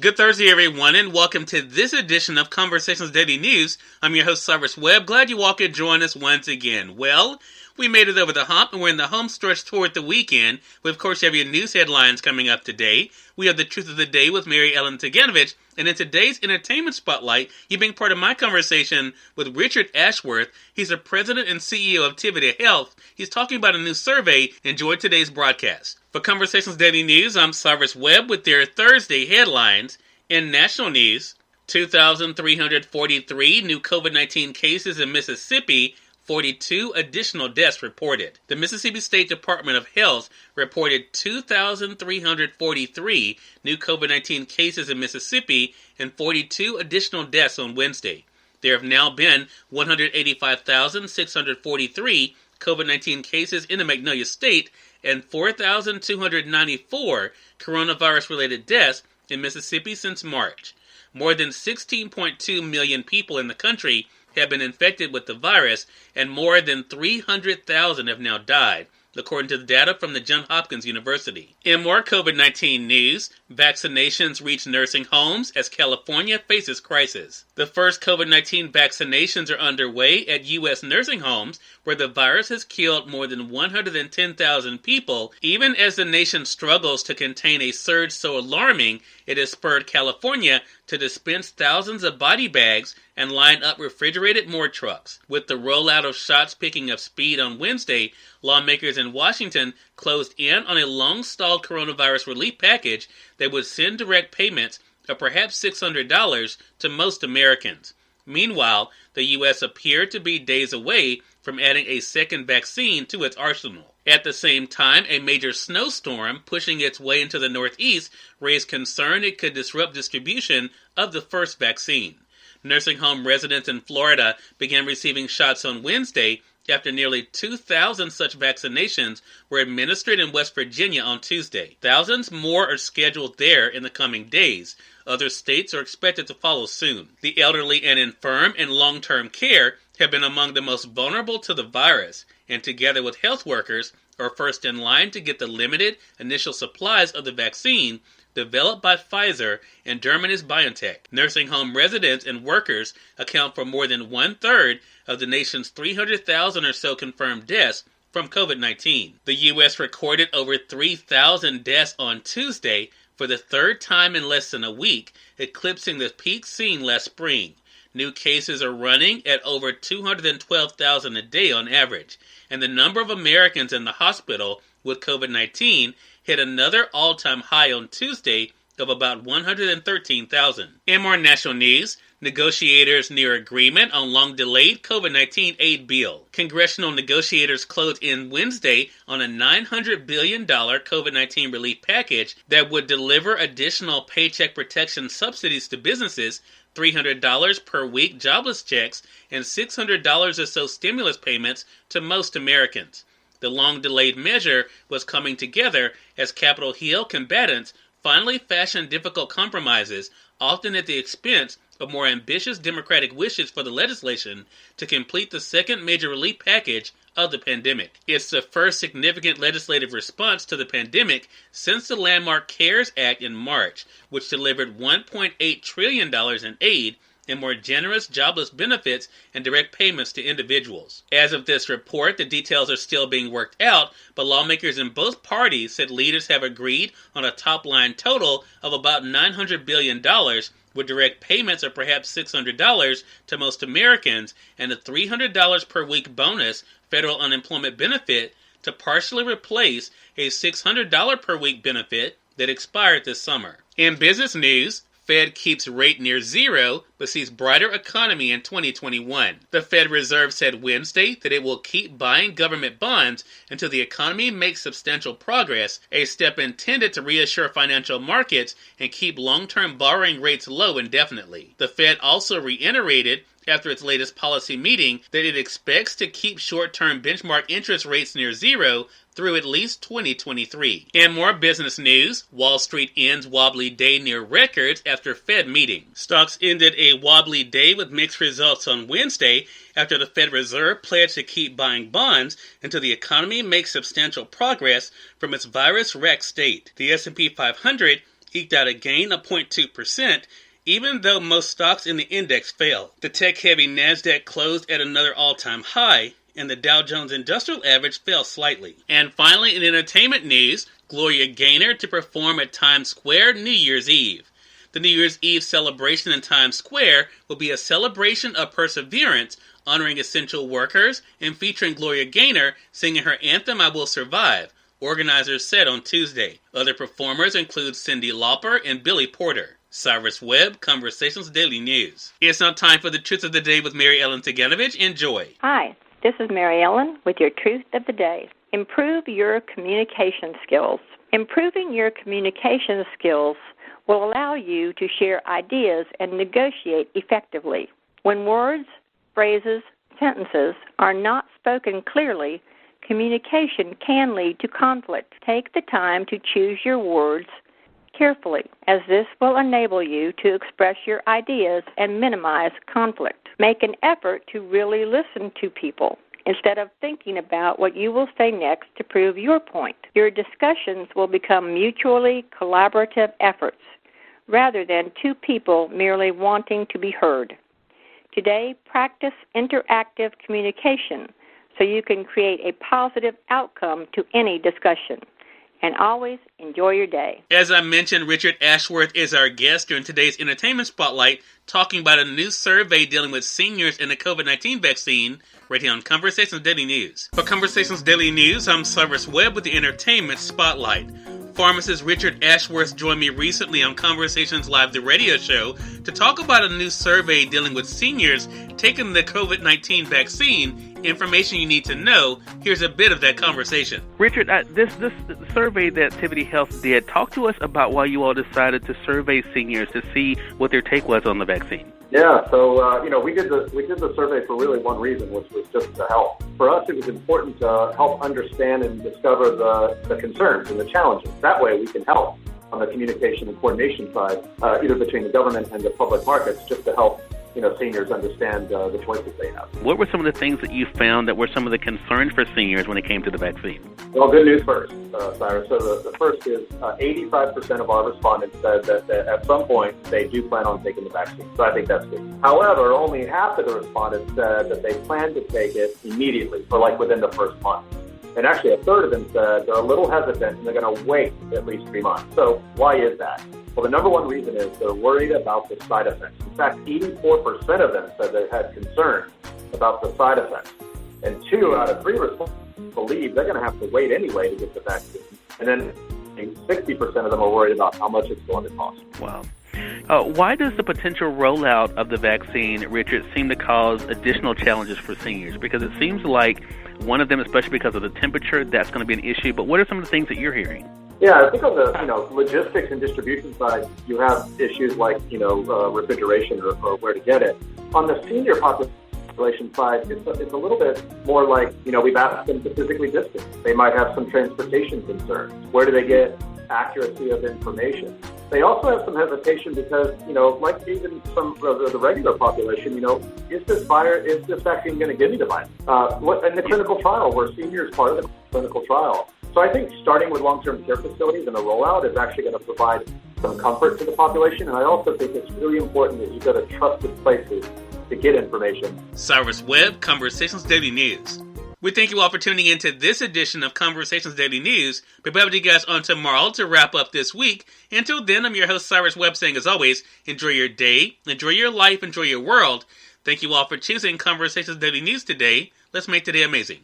Good Thursday, everyone, and welcome to this edition of Conversations Daily News. I'm your host, Cyrus Webb. Glad you all could join us once again. Well, we made it over the hump, and we're in the home stretch toward the weekend. We, of course, have your news headlines coming up today. We have the Truth of the Day with Mary Ellen Ciganovich, and in today's Entertainment Spotlight, you're being part of my conversation with Richard Ashworth. He's the president and CEO of Tivity Health. He's talking about a new survey. Enjoy today's broadcast. For Conversations Daily News, I'm Cyrus Webb with their Thursday headlines. In national news, 2,343 new COVID-19 cases in Mississippi, 42 additional deaths reported. The Mississippi State Department of Health reported 2,343 new COVID-19 cases in Mississippi and 42 additional deaths on Wednesday. There have now been 185,643 COVID-19 cases in the Magnolia State and 4,294 coronavirus-related deaths in Mississippi since March. More than 16.2 million people in the country have been infected with the virus, and more than 300,000 have now died, according to the data from the Johns Hopkins University. In more COVID-19 news, vaccinations reach nursing homes as California faces crisis. The first COVID-19 vaccinations are underway at U.S. nursing homes, where the virus has killed more than 110,000 people, even as the nation struggles to contain a surge so alarming it has spurred California to dispense thousands of body bags and line up refrigerated morgue trucks. With the rollout of shots picking up speed on Wednesday, lawmakers in Washington closed in on a long-stalled coronavirus relief package that would send direct payments of perhaps $600 to most Americans. Meanwhile, the U.S. appeared to be days away from adding a second vaccine to its arsenal. At the same time, a major snowstorm pushing its way into the Northeast raised concern it could disrupt distribution of the first vaccine. Nursing home residents in Florida began receiving shots on Wednesday after nearly 2,000 such vaccinations were administered in West Virginia on Tuesday. Thousands more are scheduled there in the coming days. Other states are expected to follow soon. The elderly and infirm in long-term care have been among the most vulnerable to the virus, and together with health workers, are first in line to get the limited initial supplies of the vaccine developed by Pfizer and Germany's BioNTech. Nursing home residents and workers account for more than one-third of the nation's 300,000 or so confirmed deaths from COVID-19. The U.S. recorded over 3,000 deaths on Tuesday for the third time in less than a week, eclipsing the peak seen last spring. New cases are running at over 212,000 a day on average, and the number of Americans in the hospital with COVID-19 hit another all-time high on Tuesday of about 113,000. In more national news, negotiators near agreement on long-delayed COVID-19 aid bill. Congressional negotiators closed in Wednesday on a $900 billion COVID-19 relief package that would deliver additional paycheck protection subsidies to businesses, $300 per week jobless checks, and $600 or so stimulus payments to most Americans. The long-delayed measure was coming together as Capitol Hill combatants finally fashioned difficult compromises, often at the expense of more ambitious Democratic wishes for the legislation to complete the second major relief package of the pandemic. It's the first significant legislative response to the pandemic since the landmark CARES Act in March, which delivered $1.8 trillion in aid and more generous jobless benefits and direct payments to individuals. As of this report, the details are still being worked out, but lawmakers in both parties said leaders have agreed on a top-line total of about $900 billion, with direct payments of perhaps $600 to most Americans and a $300 per week bonus federal unemployment benefit to partially replace a $600 per week benefit that expired this summer. In business news, Fed keeps rate near zero, but sees brighter economy in 2021. The Fed Reserve said Wednesday that it will keep buying government bonds until the economy makes substantial progress, a step intended to reassure financial markets and keep long-term borrowing rates low indefinitely. The Fed also reiterated after its latest policy meeting that it expects to keep short-term benchmark interest rates near zero through at least 2023. In more business news, Wall Street ends wobbly day near records after Fed meeting. Stocks ended a wobbly day with mixed results on Wednesday after the Fed Reserve pledged to keep buying bonds until the economy makes substantial progress from its virus-wrecked state. The S&P 500 eked out a gain of 0.2%, even though most stocks in the index fell. The tech-heavy Nasdaq closed at another all-time high, and the Dow Jones Industrial Average fell slightly. And finally, in entertainment news, Gloria Gaynor to perform at Times Square New Year's Eve. The New Year's Eve celebration in Times Square will be a celebration of perseverance, honoring essential workers and featuring Gloria Gaynor singing her anthem, I Will Survive, organizers said on Tuesday. Other performers include Cyndi Lauper and Billy Porter. Cyrus Webb, Conversations Daily News. It's now time for the Truth of the Day with Mary Ellen Ciganovich. Enjoy. Hi, this is Mary Ellen with your Truth of the Day. Improve your communication skills. Improving your communication skills will allow you to share ideas and negotiate effectively. When words, phrases, sentences are not spoken clearly, communication can lead to conflict. Take the time to choose your words carefully, as this will enable you to express your ideas and minimize conflict. Make an effort to really listen to people instead of thinking about what you will say next to prove your point. Your discussions will become mutually collaborative efforts rather than two people merely wanting to be heard. Today, practice interactive communication so you can create a positive outcome to any discussion. And always enjoy your day. As I mentioned, Richard Ashworth is our guest during today's Entertainment Spotlight, talking about a new survey dealing with seniors and the COVID-19 vaccine, right here on Conversations Daily News. For Conversations Daily News, I'm Cyrus Webb with the Entertainment Spotlight. Pharmacist Richard Ashworth joined me recently on Conversations Live, the radio show, to talk about a new survey dealing with seniors taking the COVID-19 vaccine. Information you need to know. Here's a bit of that conversation. Richard, this survey that Activity Health did, talk to us about why you all decided to survey seniors to see what their take was on the vaccine. Yeah, so we did the survey for really one reason, which was just to help. For us, it was important to help understand and discover the concerns and the challenges. That way, we can help on the communication and coordination side, either between the government and the public markets, just to help seniors understand the choices they have. What were some of the things that you found that were some of the concerns for seniors when it came to the vaccine? Well, good news first, Cyrus. So the first is 85% of our respondents said that at some point they do plan on taking the vaccine. So I think that's good. However, only half of the respondents said that they plan to take it immediately, or like within the first month. And actually, a third of them said they're a little hesitant and they're going to wait at least 3 months. So why is that? Well, the number one reason is they're worried about the side effects. In fact, 84% of them said they had concerns about the side effects. And 2 out of 3 respondents believe they're going to have to wait anyway to get the vaccine. And then 60% of them are worried about how much it's going to cost. Wow. Why does the potential rollout of the vaccine, Richard, seem to cause additional challenges for seniors? Because it seems like one of them, especially because of the temperature, that's going to be an issue. But what are some of the things that you're hearing? Yeah, I think on the logistics and distribution side, you have issues like refrigeration or where to get it. On the senior population side, it's a little bit more like we've asked them to physically distance. They might have some transportation concerns. Where do they get accuracy of information? They also have some hesitation because like even some of the regular population, is this vaccine going to give me the virus? In the clinical trial, were seniors part of the clinical trial? So I think starting with long-term care facilities and a rollout is actually going to provide some comfort to the population. And I also think it's really important that you go to trusted places to get information. Cyrus Webb, Conversations Daily News. We thank you all for tuning in to this edition of Conversations Daily News. We'll be back with you guys on tomorrow to wrap up this week. Until then, I'm your host, Cyrus Webb, saying as always, enjoy your day, enjoy your life, enjoy your world. Thank you all for choosing Conversations Daily News today. Let's make today amazing.